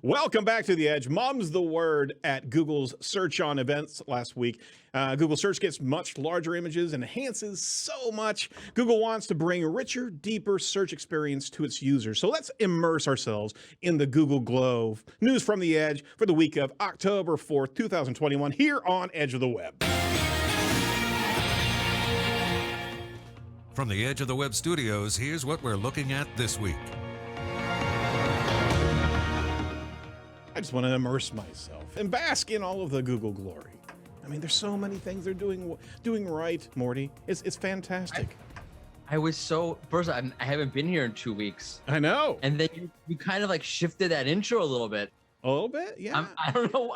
Welcome back to The Edge. Mom's the word at Google's SearchOn events last week. Google Search gets much larger images and enhances so much. Google wants to bring a richer, deeper search experience to its users. So let's immerse ourselves in the Google Glow. News from The Edge for the week of October 4th, 2021, here on Edge of the Web. From the Edge of the Web studios, here's what we're looking at this week. I just want to immerse myself and bask in all of the Google glory. I mean, there's so many things they're doing right, Morty. It's fantastic. I was so first. I haven't been here in 2 weeks. I know. And then you kind of like shifted that intro a little bit. A little bit, yeah. I don't know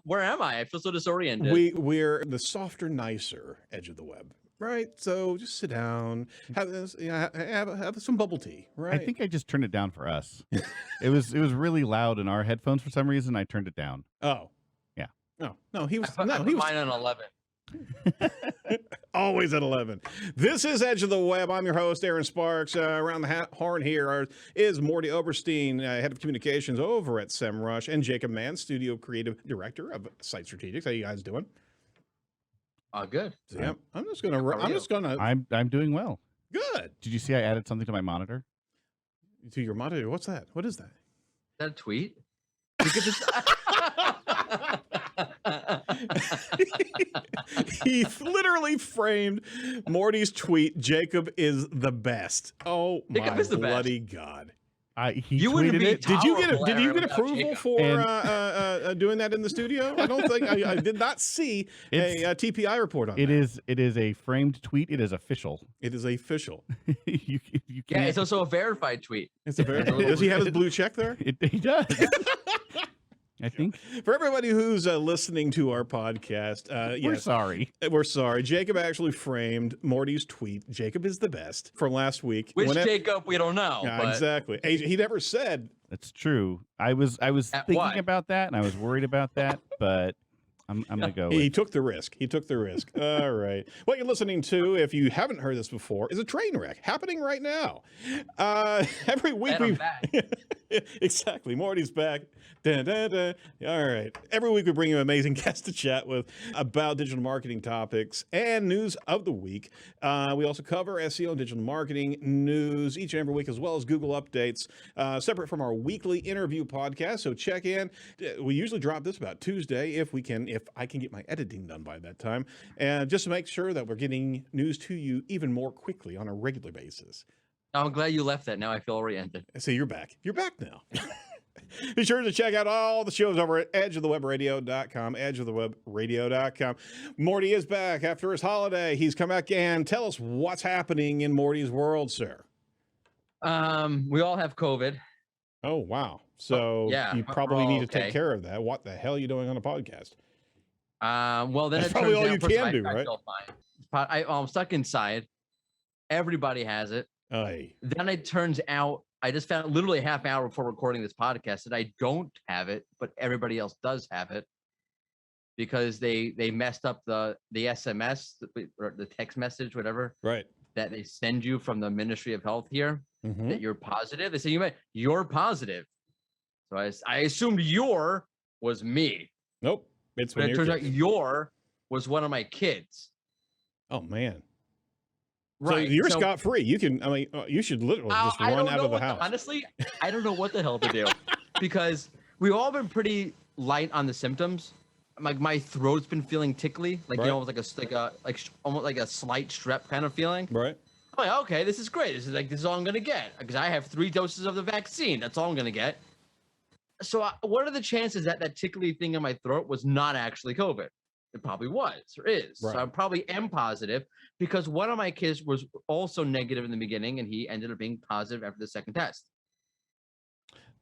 where am I? I feel so disoriented. We're the softer, nicer edge of the web. Right, so just sit down, have some bubble tea. Right, I think I just turned it down for us. It was really loud in our headphones for some reason. I turned it down. Oh, yeah. No, he was. I put mine on 11. Always at 11. This is Edge of the Web. I'm your host, Erin Sparks. Around the horn here is Mordy Oberstein, head of communications over at SEMrush, and Jacob Mann, studio creative director of Site Strategics. How you guys doing? Good. So, yeah, I'm just gonna. I'm doing well. Good. Did you see I added something to my monitor? To your monitor? What's that? What is that? Is that a tweet? You could just... He literally framed Morty's tweet. Jacob is the best. Oh Jacob my is the bloody best. God! You wouldn't tweeted be it. Did you get without approval Jacob. for doing that in the studio? I don't think I did not see a TPI report on It that. It is a framed tweet. It is official. It is official. you Yeah, can't. it's also a verified tweet. It's a very. Does he have his blue check there? He does. I think. For everybody who's listening to our podcast, We're yes, sorry. We're sorry. Jacob actually framed Morty's tweet. Jacob is the best from last week. Which Jacob, we don't know. Yeah, but exactly. He never said. That's true. I was thinking why? about that, and I was worried about that, but I'm gonna go. He With, took the risk. He took the risk. All right. What you're listening to, if you haven't heard this before, is a train wreck happening right now. Every week And I'm back. Exactly. Morty's back. Dun, dun, dun. All right. Every week we bring you amazing guests to chat with about digital marketing topics and news of the week. We also cover SEO and digital marketing news each and every week, as well as Google updates, separate from our weekly interview podcast. So check in. We usually drop this about Tuesday if I can get my editing done by that time, and just to make sure that we're getting news to you even more quickly on a regular basis. I'm glad you left that. Now I feel oriented. So you're back. You're back now. Be sure to check out all the shows over at edgeofthewebradio.com, edgeofthewebradio.com. Morty is back after his holiday. He's come back and tell us what's happening in Morty's world, sir. We all have COVID. Oh, wow. So yeah, you probably need to okay. take care of that. What the hell are you doing on a podcast? Well, then That's it probably turns all out you first can I- do, I right? feel fine. I'm stuck inside. Everybody has it. Aye. Then it turns out I just found literally a half hour before recording this podcast that I don't have it, but everybody else does have it because they messed up the SMS or the text message, whatever, Right. that they send you from the Ministry of Health here Mhm. that you're positive. They say you're positive. So I assumed your was me, Nope. It's but when it turns out you're... your was one of my kids. Oh, man. Right. So you're so, scot-free. You can, you should literally just I run don't out know of the what house. honestly, I don't know what the hell to do because we've all been pretty light on the symptoms. Like my throat's been feeling tickly, like Right. you know, almost like a slight strep kind of feeling. Right. I'm like, okay, this is great. This is all I'm gonna get because I have 3 doses of the vaccine. That's all I'm gonna get. So what are the chances that that tickly thing in my throat was not actually COVID? It probably was or is. Right. So I probably am positive because one of my kids was also negative in the beginning and he ended up being positive after the second test.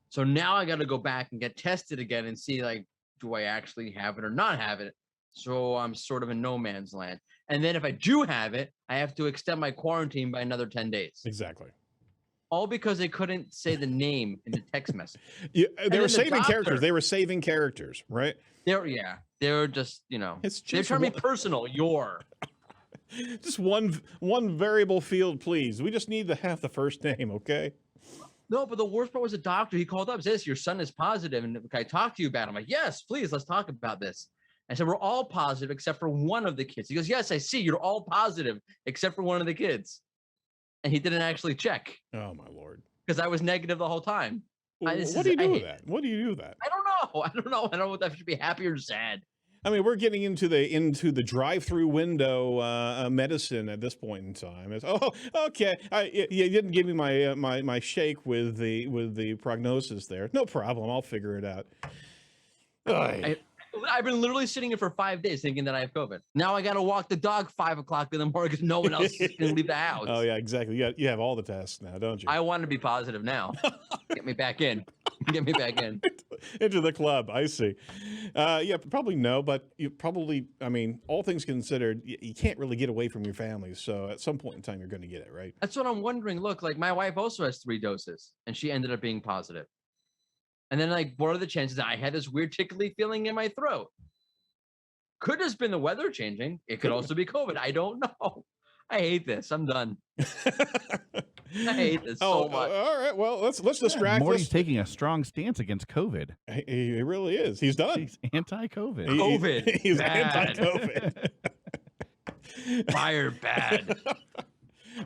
So now I got to go back and get tested again and see, like, do I actually have it or not have it? So I'm sort of in no man's land. And then if I do have it, I have to extend my quarantine by another 10 days. Exactly. All because they couldn't say the name in the text message. Yeah, they then were the saving characters. doctor- They were saving characters, right? They're just, It's they're just trying to be one- personal. Just one variable field, please. We just need to have the first name, okay? No, but the worst part was the doctor. He called up, says, your son is positive, and can I talk to you about it? I'm like, yes, please, let's talk about this. I said, we're all positive except for one of the kids. He goes, yes, I see. You're all positive except for one of the kids. And he didn't actually check Oh my Lord. because I was negative the whole time. What do you do with that? What do you do with that? I don't know. I don't know if I should be happy or sad. I mean, we're getting into the drive-through window medicine at this point in time. It's, oh, okay. You didn't give me my shake with the prognosis there. No problem. I'll figure it out. I've been literally sitting here for 5 days thinking that I have COVID. Now I got to walk the dog 5 o'clock in the morning because no one else can leave the house. Oh yeah, exactly. You have all the tests now, don't you? I want to be positive now. Get me back in. Get me back in. Into the club. I see. Yeah, probably no, but you probably, I mean, all things considered, you can't really get away from your family. So at some point in time, you're going to get it, right? That's what I'm wondering. Look, like my wife also has 3 doses and she ended up being positive. And then like, what are the chances that I had this weird tickly feeling in my throat? Could have been the weather changing. It could also be COVID. I don't know. I hate this. I'm done. I hate this so much. All right. Well, let's distract. Morty's taking a strong stance against COVID. He really is. He's done. He's anti-COVID. COVID. He's Bad. anti-COVID. Fire bad.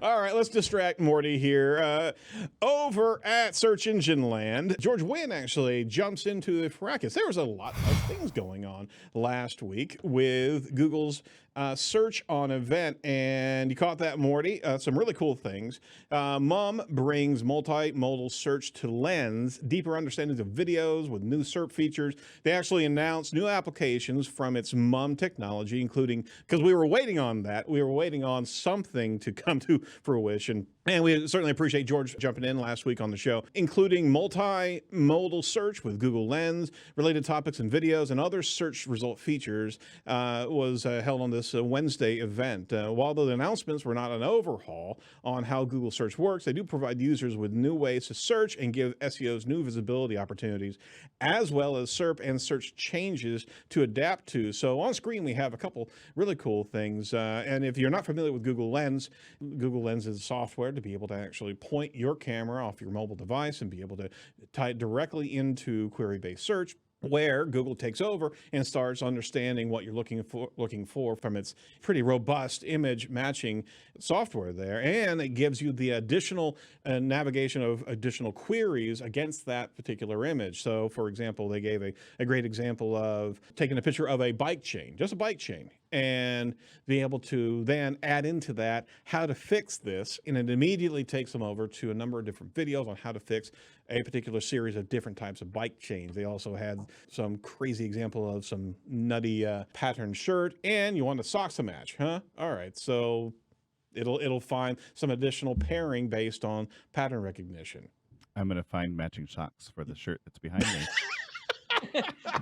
All right, let's distract Morty here. Over at Search Engine Land, George Wynn actually jumps into the fracas. There was a lot of things going on last week with Google's SearchOn event, and you caught that, Morty. Some really cool things. Mum brings multimodal search to Lens, deeper understandings of videos with new SERP features. They actually announced new applications from its Mum technology, including, because we were waiting on that, we were waiting on something to come to fruition. And we certainly appreciate George jumping in last week on the show, including multimodal search with Google Lens, related topics and videos, and other search result features was held on this Wednesday event. While the announcements were not an overhaul on how Google Search works, they do provide users with new ways to search and give SEOs new visibility opportunities, as well as SERP and search changes to adapt to. So on screen, we have a couple really cool things. And if you're not familiar with Google Lens is software to be able to actually point your camera off your mobile device and be able to tie it directly into query-based search, where Google takes over and starts understanding what you're looking for from its pretty robust image matching software there. And it gives you the additional navigation of additional queries against that particular image. So, for example, they gave a great example of taking a picture of a bike chain, just a bike chain, and be able to then add into that how to fix this, and it immediately takes them over to a number of different videos on how to fix a particular series of different types of bike chains. They also had some crazy example of some nutty pattern shirt, and you want the socks to match, huh? All right, so it'll find some additional pairing based on pattern recognition. I'm going to find matching socks for the shirt that's behind me.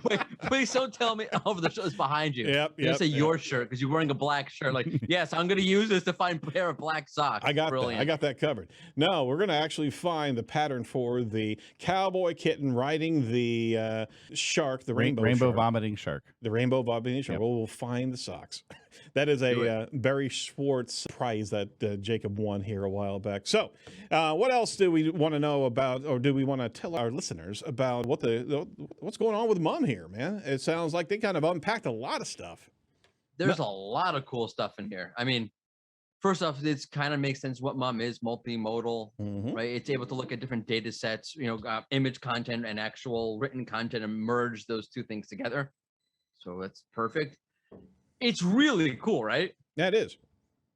Wait, please don't tell me the shirt is behind you. Yep. You say your shirt because you're wearing a black shirt. Like, yes, I'm going to use this to find a pair of black socks. I got Brilliant. that. I got that covered. No, we're going to actually find the pattern for the cowboy kitten riding the shark, the rainbow shark. vomiting shark. The rainbow vomiting shark. Yep. Well, we'll find the socks. That is a Barry Schwartz prize that Jacob won here a while back. So, what else do we want to know about, or do we want to tell our listeners about what's going on with Mum here, man? It sounds like they kind of unpacked a lot of stuff. There's a lot of cool stuff in here. I mean, first off, it kind of makes sense what Mum is, multimodal, right? It's able to look at different data sets, image content and actual written content, and merge those two things together. So that's perfect. It's really cool, right? Yeah, it is.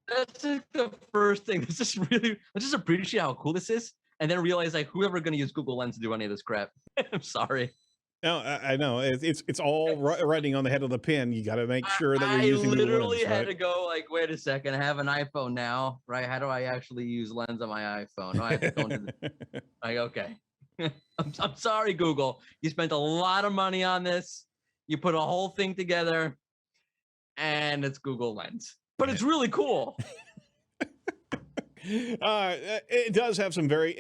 That's like the first thing. Let's just appreciate how cool this is, and then realize like whoever going to use Google Lens to do any of this crap. I'm sorry. No, I know it's all writing on the head of the pin. You got to make sure that you're using Google Lens. I literally had to go like, wait a second, I have an iPhone now, right? How do I actually use Lens on my iPhone? Oh, I have to go into like, okay. I'm sorry, Google. You spent a lot of money on this. You put a whole thing together, and it's Google Lens. But it's really cool. It does have some very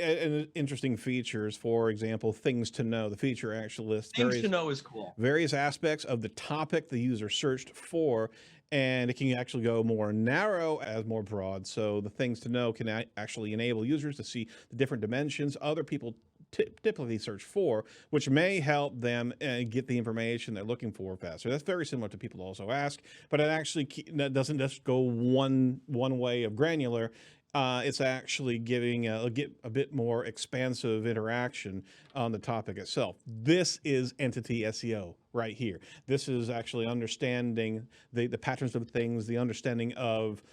interesting features. For example, things to know. The feature actually lists Things to know is cool. Various aspects of the topic the user searched for, and it can actually go more narrow as more broad. So the things to know can actually enable users to see the different dimensions other people typically search for, which may help them get the information they're looking for faster. That's very similar to people also ask, but it actually that doesn't just go one way of granular. It's actually giving a bit more expansive interaction on the topic itself. This is entity SEO right here. This is actually understanding the patterns of things, the understanding of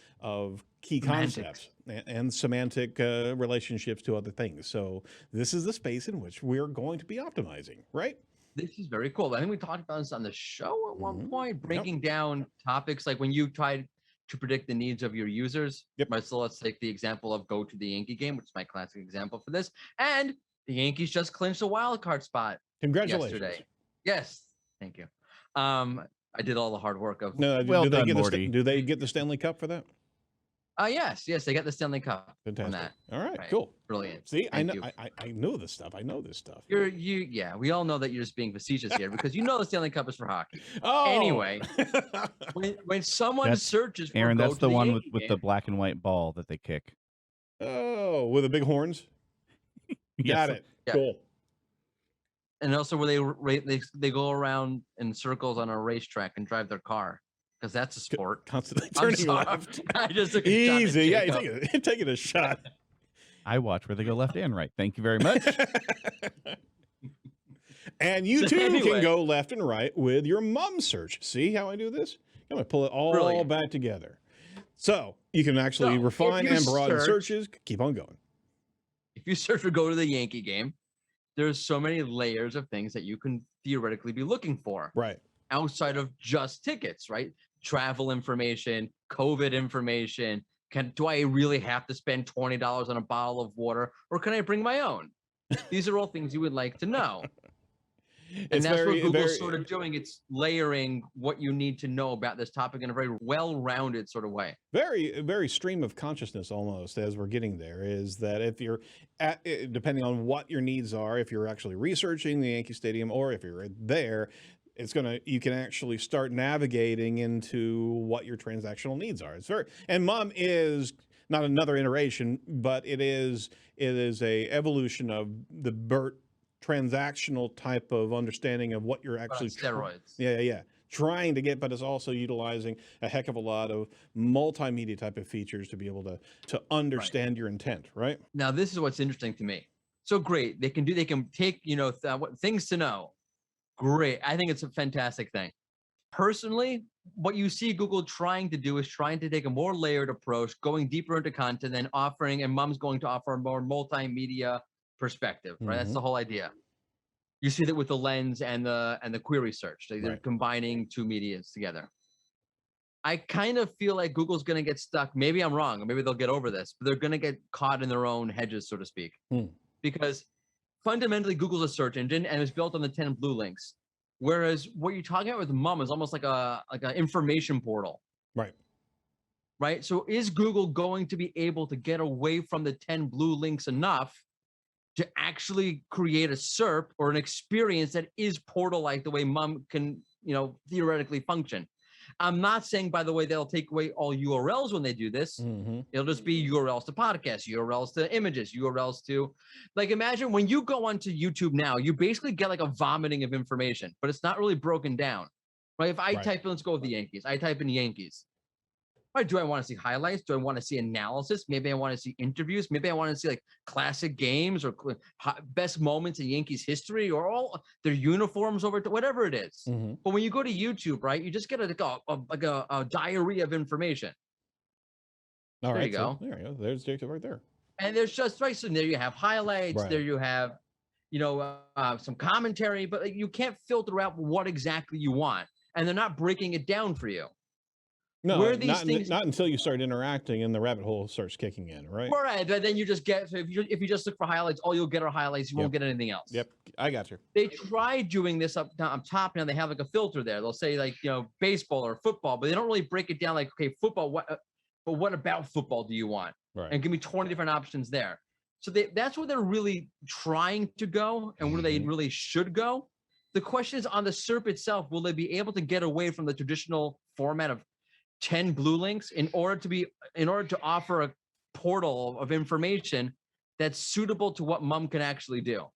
key concepts and semantic relationships to other things. So this is the space in which we're going to be optimizing, right? This is very cool. I think we talked about this on the show at one point, breaking down topics like when you tried to predict the needs of your users. Yep. Right, so let's take the example of go to the Yankee game, which is my classic example for this. And the Yankees just clinched a wild card spot. Congratulations. Yesterday. Yes. Thank you. I did all the hard work of. No, Well do they done, get Morty. do they get the Stanley Cup for that? Yes, they got the Stanley Cup from Fantastic. that. All right, Right. cool. Brilliant. See, I Thank know you. I know this stuff. I know this stuff. Yeah, we all know that you're just being facetious here because you know the Stanley Cup is for hockey. Oh. Anyway, when someone That's- searches for Aaron, go that's to the one Yankee with the game, black and white ball that they kick. Oh, with the big horns. Got it. Yeah. Cool. and also where they go around in circles on a racetrack and drive their car because that's a sport. Constantly I'm turning sorry. left. I just took a shot at Easy. Yeah, Jacob. you're taking a shot. I watch where they go left and right. Thank you very much. And you So too can anyway. go left and right with your mum search. See how I do this? I'm going to pull it all Brilliant. back together. So you can actually So, refine if you and broaden search- searches. Keep on going. If you search for go to the Yankee game, there's so many layers of things that you can theoretically be looking for Right. outside of just tickets, right? Travel information, COVID information. Do I really have to spend $20 on a bottle of water, or can I bring my own? These are all things you would like to know. And It's that's very- what Google's very- sort of doing. It's layering what you need to know about this topic in a very well-rounded sort of way. Very stream of consciousness almost as we're getting there is that if you're depending on what your needs are, if you're actually researching the Yankee Stadium or if you're there, you can actually start navigating into what your transactional needs are. And Mom is not another iteration, but it is a evolution of the BERT transactional type of understanding of what you're But on actually steroids. yeah. Trying to get, but it's also utilizing a heck of a lot of multimedia type of features to be able to understand your intent, right? Now, this is what's interesting to me. So great. They can take, things to know. Great. I think it's a fantastic thing. Personally, what you see Google trying to do is trying to take a more layered approach, going deeper into content and offering, and Mom's going to offer a more multimedia perspective, right? That's the whole idea. You see that with the lens and the query search. They're Right. combining two medias together. I kind of feel like Google's going to get stuck. Maybe I'm wrong, or maybe they'll get over this, but they're going to get caught in their own hedges, so to speak. Because fundamentally, Google's a search engine and it's built on the 10 blue links. Whereas what you're talking about with Mum is almost like an information portal. Right. So is Google going to be able to get away from the 10 blue links enough to actually create a SERP or an experience that is portal-like the way Mum can, theoretically function? I'm not saying, by the way, they'll take away all URLs when they do this. It'll just be URLs to podcasts, URLs to images, URLs to, like, imagine when you go onto YouTube now, you basically get like a vomiting of information, but it's not really broken down, right? If I type in, let's go with the Yankees, I type in Yankees. Right, do I want to see highlights? Do I want to see analysis? Maybe I want to see interviews. Maybe I want to see like classic games or best moments in Yankees history or all their uniforms over to whatever it is. But when you go to YouTube, right, you just get a diarrhea of information. All There right. you go. There you go. There's Jacob right there. And there's just right. So there you have highlights. Right. There you have, some commentary, but like, you can't filter out what exactly you want, and they're not breaking it down for you. No, Where these things- not until you start interacting and the rabbit hole starts kicking in, right? Right, but then you just get. So if you just look for highlights, all you'll get are highlights. You won't get anything else. Yep, I got you. They try doing this up top now. They have like a filter there. They'll say like baseball or football, but they don't really break it down. Like, okay, football. But what about football do you want? Right. And give me 20 different options there. So that's where they're really trying to go, and where they really should go. The question is on the SERP itself: will they be able to get away from the traditional format of 10 blue links in order to offer a portal of information that's suitable to what mom can actually do.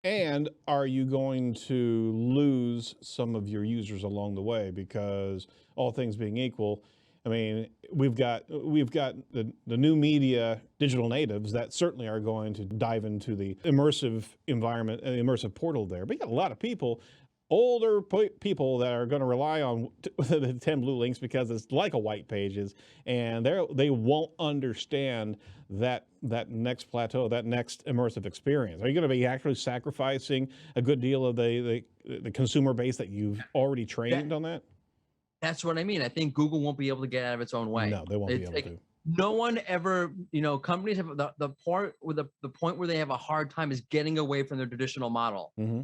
And are you going to lose some of your users along the way? Because all things being equal, I mean, we've got the new media digital natives that certainly are going to dive into the immersive environment, immersive portal there. But you got a lot of people, older people that are going to rely on the 10 blue links because it's like a white pages, and they won't understand that next plateau, that next immersive experience. Are you going to be actually sacrificing a good deal of the consumer base that you've already trained on that? That's what I mean. I think Google won't be able to get out of its own way. No, they won't be able to. No one ever, companies have the point where they have a hard time is getting away from their traditional model. Mm-hmm.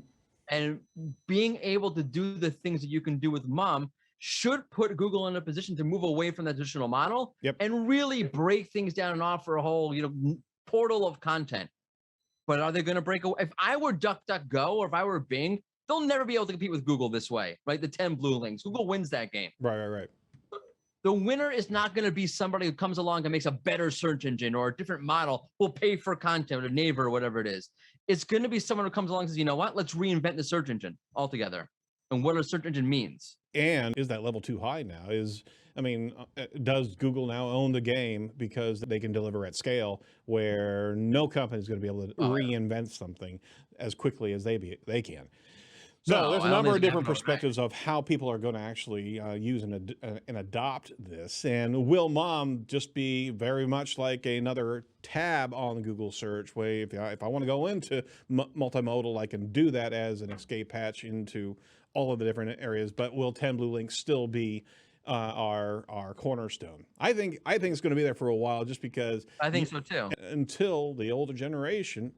And being able to do the things that you can do with mom should put Google in a position to move away from that traditional model and really break things down and offer a whole, portal of content. But are they going to break away? If I were DuckDuckGo or if I were Bing, they'll never be able to compete with Google this way, right? The 10 blue links. Google wins that game. Right. The winner is not going to be somebody who comes along and makes a better search engine or a different model, will pay for content, or Naver or whatever it is. It's going to be someone who comes along and says, you know what? Let's reinvent the search engine altogether and what a search engine means. And is that level too high now? Does Google now own the game because they can deliver at scale where no company is going to be able to reinvent something as quickly as they can? So there's a number of different perspectives of how people are going to actually use and adopt this. And will mom just be very much like another tab on the Google search way? If I want to go into multimodal, I can do that as an escape hatch into all of the different areas. But will 10 blue links still be our cornerstone? I think it's going to be there for a while, just because I think so too. Until the older generation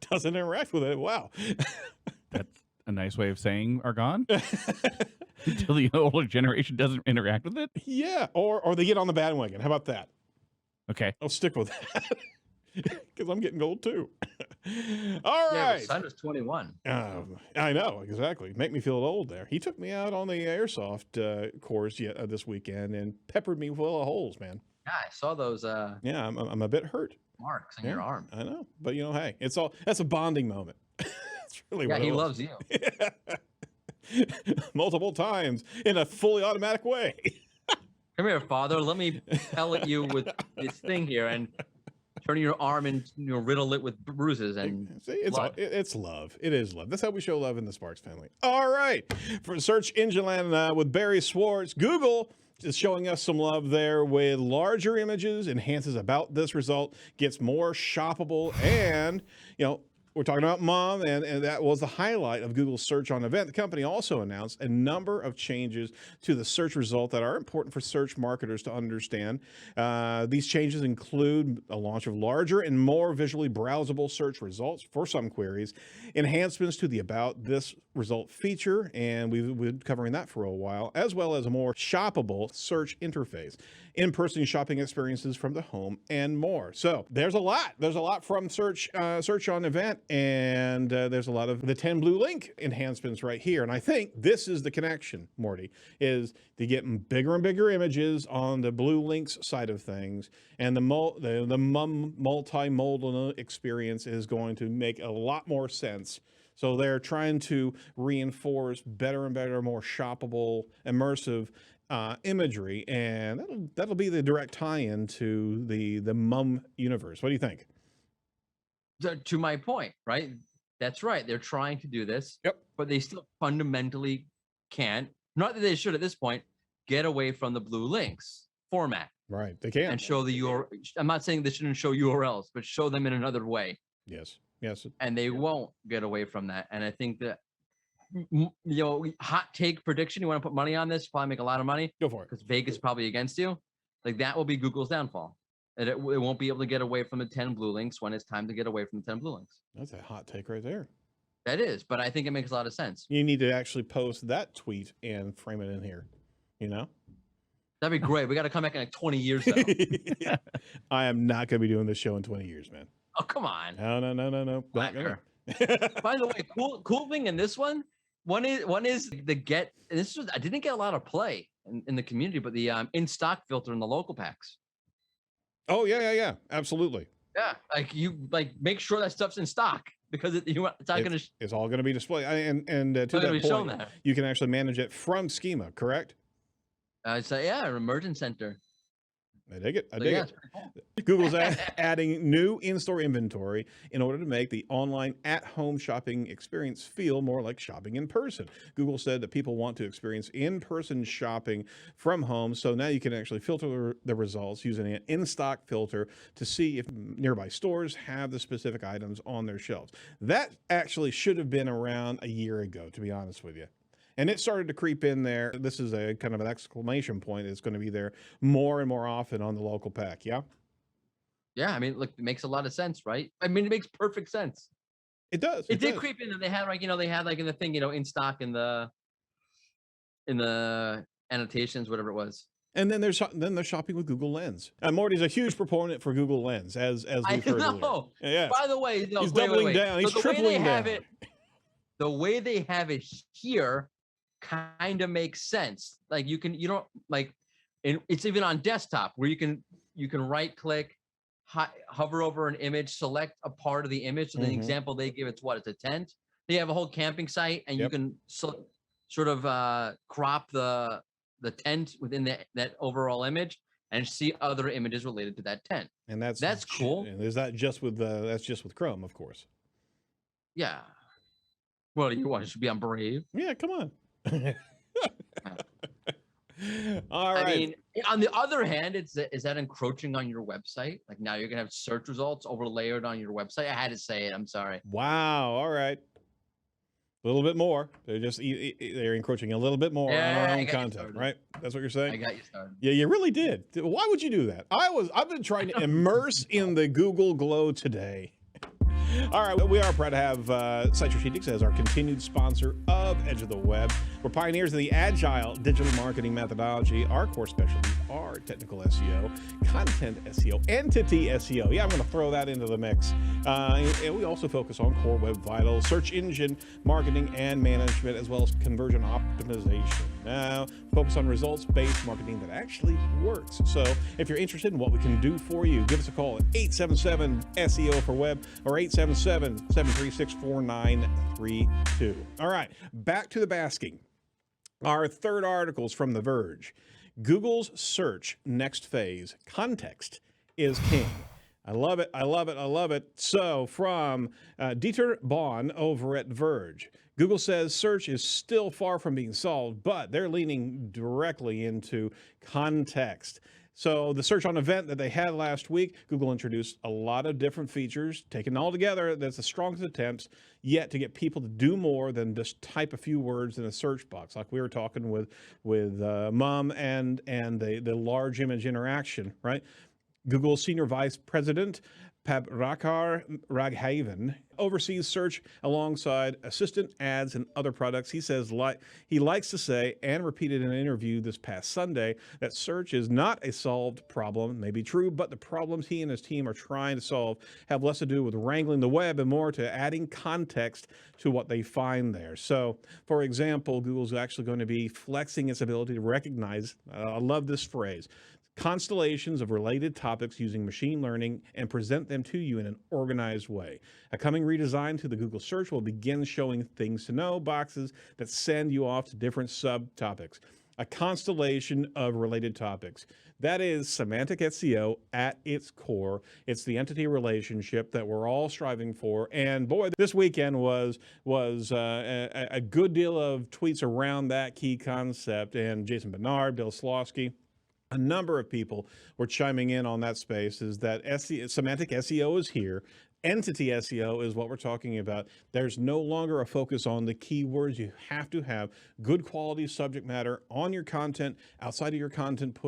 doesn't interact with it. Wow. That's a nice way of saying are gone. Until the older generation doesn't interact with it. Yeah, or they get on the bandwagon. How about that? Okay, I'll stick with that because I'm getting old too. All right. My son is 21. I know, exactly. Make me feel old there. He took me out on the airsoft course this weekend and peppered me full of holes, man. Yeah, I saw those. Yeah, I'm a bit hurt. Marks on your arm. I know, but hey, that's a bonding moment. That's really what he loves you. Multiple times in a fully automatic way. Come here, father. Let me pellet you with this thing here and turn your arm and riddle it with bruises and see, it's love. It is love. That's how we show love in the Sparks family. All right, for Search Engine Land with Barry Schwartz, Google is showing us some love there with larger images, enhances about this result, gets more shoppable, and we're talking about mom, and that was the highlight of Google's SearchOn event. The company also announced a number of changes to the search result that are important for search marketers to understand. These changes include a launch of larger and more visually browsable search results for some queries, enhancements to the About This Result feature, and we've been covering that for a while, as well as a more shoppable search interface, in-person shopping experiences from the home, and more. So there's a lot. There's a lot from SearchOn event. And there's a lot of the 10 blue link enhancements right here. And I think this is the connection, Morty, is to get bigger and bigger images on the blue links side of things. And the multimodal experience is going to make a lot more sense. So they're trying to reinforce better and better, more shoppable, immersive imagery. And that'll be the direct tie-in to the mum universe. What do you think? To my point, right? That's right. They're trying to do this, but they still fundamentally can't. Not that they should at this point get away from the blue links format. Right, they can and show the URL. I'm not saying they shouldn't show URLs, but show them in another way. Yes. And they won't get away from that. And I think that hot take prediction. You want to put money on this? Probably make a lot of money. Go for it. Because Vegas is probably against you. Like that will be Google's downfall. And it won't be able to get away from the 10 blue links when it's time to get away from the 10 blue links. That's a hot take right there. That is, but I think it makes a lot of sense. You need to actually post that tweet and frame it in here, That'd be great. We got to come back in like 20 years, though. Yeah. I am not going to be doing this show in 20 years, man. Oh, come on. No. Not gonna. By the way, cool thing in this one is the get, and this was, I didn't get a lot of play. in the community, but the in stock filter in the local packs. Oh yeah, absolutely. Yeah, like you make sure that stuff's in stock because it's not going to It's all going to be displayed, and to gonna be that shown point, there. you can actually manage it from Schema, correct? So yeah, an emergent center. I dig it. I So dig yeah, it. it's pretty cool. Google's adding new in-store inventory in order to make the online at-home shopping experience feel more like shopping in person. Google said that people want to experience in-person shopping from home, so now you can actually filter the results using an in-stock filter to see if nearby stores have the specific items on their shelves. That actually should have been around a year ago, to be honest with you. And it started to creep in there. This is a kind of an exclamation point. It's going to be there more and more often on the local pack. Yeah. Yeah, I mean, look, it makes a lot of sense, right? I mean, it makes perfect sense. It does. It did creep in, and they had they had in the thing, in stock in the annotations, whatever it was. And then they're shopping with Google Lens. And Morty's a huge proponent for Google Lens, as we've heard earlier. Yeah. By the way, he's doubling down. He's tripling down. The way they have it here kind of makes sense. Like it's even on desktop where you can right click, hover over an image, select a part of the image. So the example they give, it's a tent. They have a whole camping site, and you can sort of crop the tent within that overall image and see other images related to that tent. And that's cool. And is that just with that's just with Chrome, of course. Yeah. Well, you want it should be on Brave. Yeah, come on. All right. I mean, on the other hand, is that encroaching on your website? Like now you're gonna have search results overlayered on your website. I had to say it. I'm sorry. Wow. All right. A little bit more. They're encroaching a little bit more on our own content, right? That's what you're saying? I got you started. Yeah, you really did. Why would you do that? I've been trying to immerse in the Google glow today. All right, we are proud to have Site Strategics as our continued sponsor of Edge of the Web. We're pioneers of the agile digital marketing methodology. Our core specialties are technical SEO, content SEO, entity SEO. Yeah, I'm going to throw that into the mix. And we also focus on core web vitals, search engine marketing and management, as well as conversion optimization. Now, focus on results-based marketing that actually works. So if you're interested in what we can do for you, give us a call at 877-SEO for web or 877-736-4932. All right, back to the basking. Our third article is from The Verge. Google's search next phase, context is king. I love it. I love it. I love it. So from Dieter Bahn over at Verge, Google says search is still far from being solved, but they're leaning directly into context. So the SearchOn event that they had last week, Google introduced a lot of different features. Taken all together, that's the strongest attempts yet to get people to do more than just type a few words in a search box, like we were talking with Mum and the large image interaction, right? Google's Senior Vice President, Prabhakar Raghavan, oversees search alongside assistant ads and other products. He says he likes to say, and repeated in an interview this past Sunday, that search is not a solved problem. May be true, but the problems he and his team are trying to solve have less to do with wrangling the web and more to adding context to what they find there. So, for example, Google's actually going to be flexing its ability to recognize, I love this phrase, constellations of related topics using machine learning and present them to you in an organized way. A coming redesign to the Google search will begin showing things to know boxes that send you off to different subtopics. A constellation of related topics. That is semantic SEO at its core. It's the entity relationship that we're all striving for. And boy, this weekend was a good deal of tweets around that key concept. And Jason Bernard, Bill Slawski, a number of people were chiming in on that space, is that semantic SEO is here. Entity SEO is what we're talking about. There's no longer a focus on the keywords. You have to have good quality subject matter on your content, outside of your content,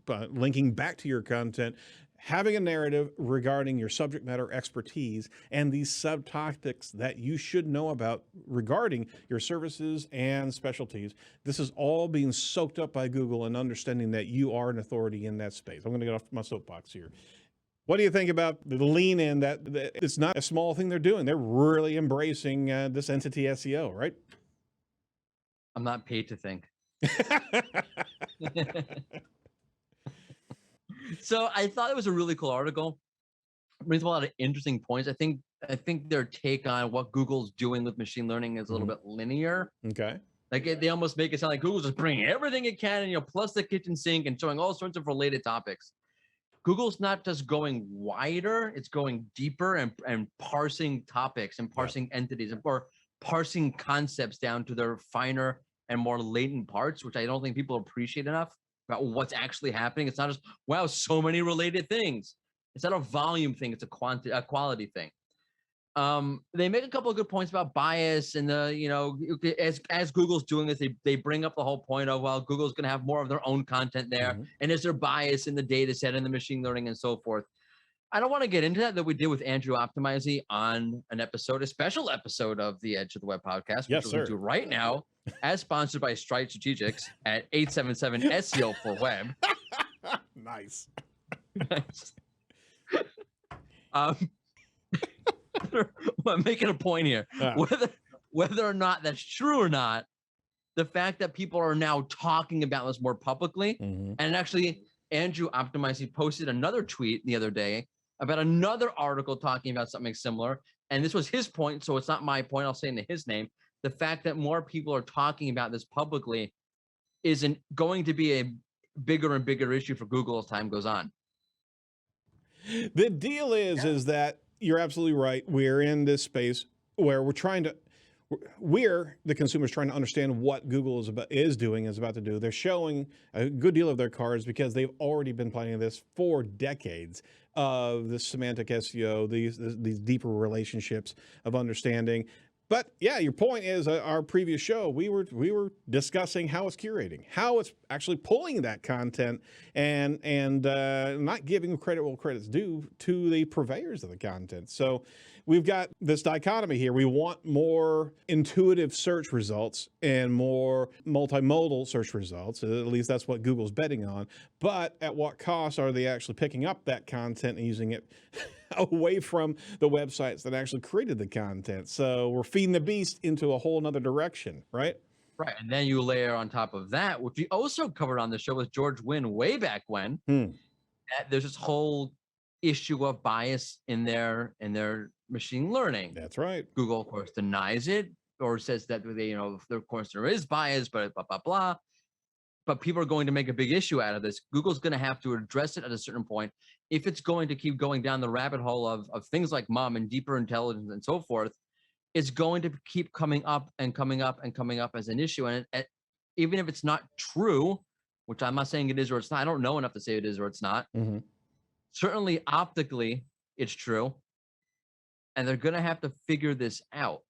linking back to your content, having a narrative regarding your subject matter expertise and these subtopics that you should know about regarding your services and specialties. This is all being soaked up by Google and understanding that you are an authority in that space. I'm going to get off my soapbox here. What do you think about the lean in that it's not a small thing they're doing? They're really embracing this entity SEO, right? I'm not paid to think. So I thought it was a really cool article. It brings up a lot of interesting points. I think their take on what Google's doing with machine learning is a little bit linear. Okay. Like they almost make it sound like Google's just bringing everything it can, and plus the kitchen sink and showing all sorts of related topics. Google's not just going wider; it's going deeper and parsing topics and parsing entities or parsing concepts down to their finer and more latent parts, which I don't think people appreciate enough about what's actually happening. It's not just wow, so many related things. It's not a volume thing; it's a quality thing. They make a couple of good points about bias and as Google's doing this, they bring up the whole point of, well, Google's going to have more of their own content there, and is there bias in the data set and the machine learning and so forth. I don't want to get into that we did with Andrew Optimizy on a special episode of the Edge of the Web podcast, which we're going to do right now, as sponsored by Stride Strategics at 877 SEO for Web. Nice. I'm making a point here. Whether or not that's true or not, the fact that people are now talking about this more publicly, and actually Andrew Optimizy posted another tweet the other day about another article talking about something similar, and this was his point, so it's not my point. I'll say in his name. The fact that more people are talking about this publicly isn't going to be a bigger and bigger issue for Google as time goes on. The deal is that you're absolutely right. We're in this space where we're the consumers trying to understand what Google is about to do. They're showing a good deal of their cards because they've already been planning this for decades of the semantic SEO, these deeper relationships of understanding. But yeah, your point is our previous show, we were discussing how it's curating, how it's actually pulling that content and not giving credit where credit's due to the purveyors of the content. So we've got this dichotomy here. We want more intuitive search results and more multimodal search results. At least that's what Google's betting on. But at what cost are they actually picking up that content and using it away from the websites that actually created the content? So we're feeding the beast into a whole nother direction, right? Right. And then you layer on top of that, which we also covered on the show with George Wynn way back when, that there's this whole issue of bias in their machine learning. That's right. Google, of course, denies it or says that of course there is bias, but blah, blah, blah. But people are going to make a big issue out of this. Google's going to have to address it at a certain point if it's going to keep going down the rabbit hole of things like MUM and deeper intelligence and so forth. It's going to keep coming up and coming up and coming up as an issue. And even if it's not true, which I'm not saying it is or it's not, I don't know enough to say it is or it's not. Certainly optically, it's true. And they're going to have to figure this out.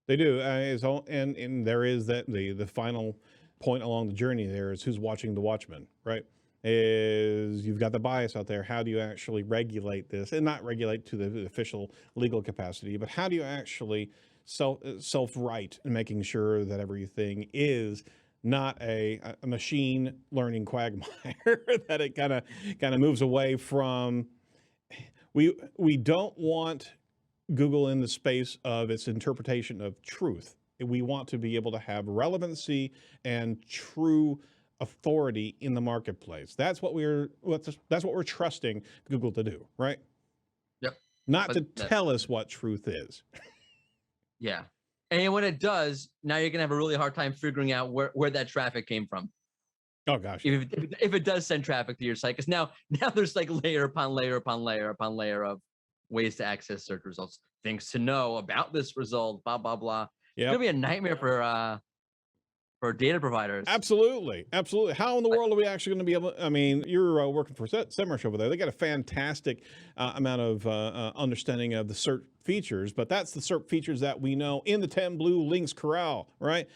They do. And there is the final point along the journey there is who's watching the watchman, right? Is you've got the bias out there. How do you actually regulate this? And not regulate to the official legal capacity, but how do you actually self-right in making sure that everything is not a machine learning quagmire, that it kind of moves away from. We don't want Google in the space of its interpretation of truth. We want to be able to have relevancy and true authority in the marketplace. That's what we're trusting Google to do, right? Yep. Not to tell us what truth is. Yeah. And when it does, now you're going to have a really hard time figuring out where that traffic came from. Oh, gosh. If it does send traffic to your site, because now there's like layer upon layer upon layer upon layer of ways to access search results, things to know about this result, blah, blah, blah. It's going to be a nightmare for data providers. Absolutely. Absolutely. How in the world are we actually going to be able I mean, you're working for SEMrush over there. They got a fantastic amount of understanding of the SERP features, but that's the SERP features that we know in the 10 blue links corral, right?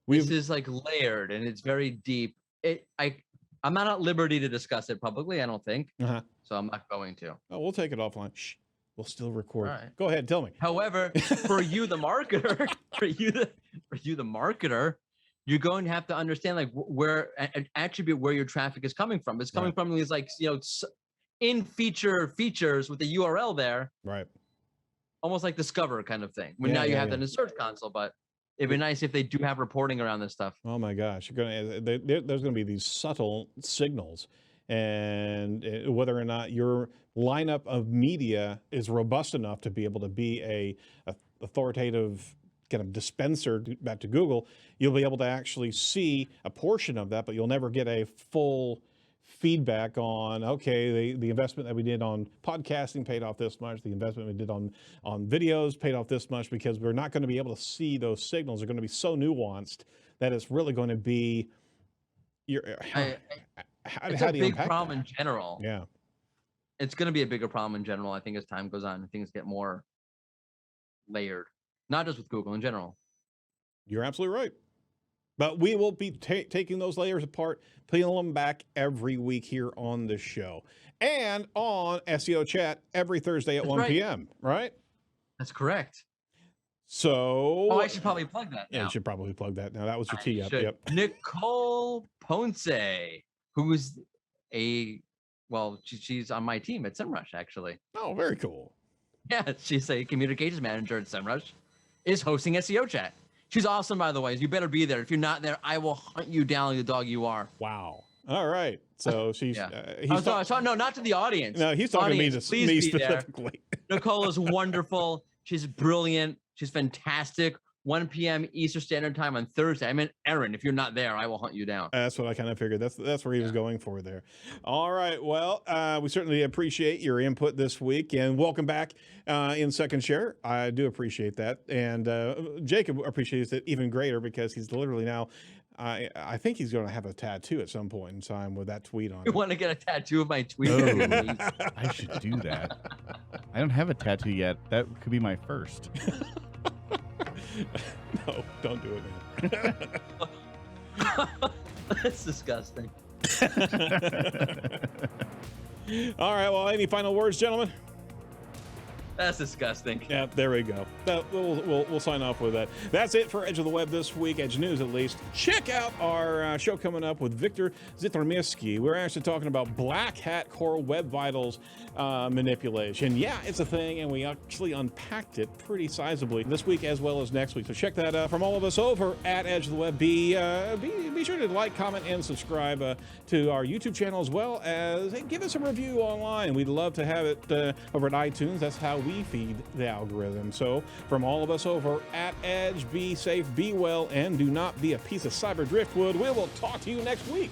This is like layered and it's very deep. I'm not at liberty to discuss it publicly, I don't think. So I'm not going to. Oh, we'll take it offline. Shh. We'll still record. All right. Go ahead, tell me. However, for you, the marketer, you're going to have to understand like where an attribute where your traffic is coming from. It's coming from these like in features with the URL there, right? Almost like Discover kind of thing. When now you have that in Search Console, but It'd be nice if they do have reporting around this stuff. Oh my gosh, there's going to be these subtle signals, and whether or not your lineup of media is robust enough to be able to be a authoritative kind of dispenser back to Google, you'll be able to actually see a portion of that, but you'll never get a full feedback on, okay, the investment that we did on podcasting paid off this much, the investment we did on videos paid off this much, because we're not going to be able to see those signals. They're going to be so nuanced that it's really going to be it's a big problem in general. Yeah. It's going to be a bigger problem in general, I think, as time goes on and things get more layered. Not just with Google, in general. You're absolutely right. But we will be taking those layers apart, peeling them back every week here on the show. And on SEO Chat every Thursday at 1 p.m., right? That's correct. So... I should probably plug that now. Yeah, you should probably plug that now. That was your tee up. Yep. Nicole Ponce, who's she's on my team at SEMrush, actually. Oh, very cool. Yeah, she's a communications manager at SEMrush, is hosting SEO Chat. She's awesome, by the way. You better be there. If you're not there, I will hunt you down like the dog you are. Wow. All right. So she's... no, not to the audience. No, he's talking to me specifically. Nicole is wonderful. She's brilliant. She's fantastic. 1 p.m. Eastern Standard Time on Thursday. I mean, Erin, if you're not there, I will hunt you down. That's what I kind of figured. That's where he was going for there. All right. Well, we certainly appreciate your input this week, and welcome back in Second Share. I do appreciate that. And Jacob appreciates it even greater because he's literally now, I think he's going to have a tattoo at some point in time with that tweet on it. You want to get a tattoo of my tweet? Oh, I should do that. I don't have a tattoo yet. That could be my first. No, don't do it, man. That's disgusting. All right. Well, any final words, gentlemen? That's disgusting. Yeah, there we go. We'll sign off with that. That's it for Edge of the Web this week, Edge News at least. Check out our show coming up with Victor Zitlermiski. We're actually talking about Black Hat Core Web Vitals manipulation. Yeah, it's a thing, and we actually unpacked it pretty sizably this week as well as next week. So check that out. From all of us over at Edge of the Web, be sure to like, comment, and subscribe to our YouTube channel as well as give us a review online. We'd love to have it over at iTunes. That's how we feed the algorithm. So from all of us over at Edge, be safe, be well, and do not be a piece of cyber driftwood. We will talk to you next week.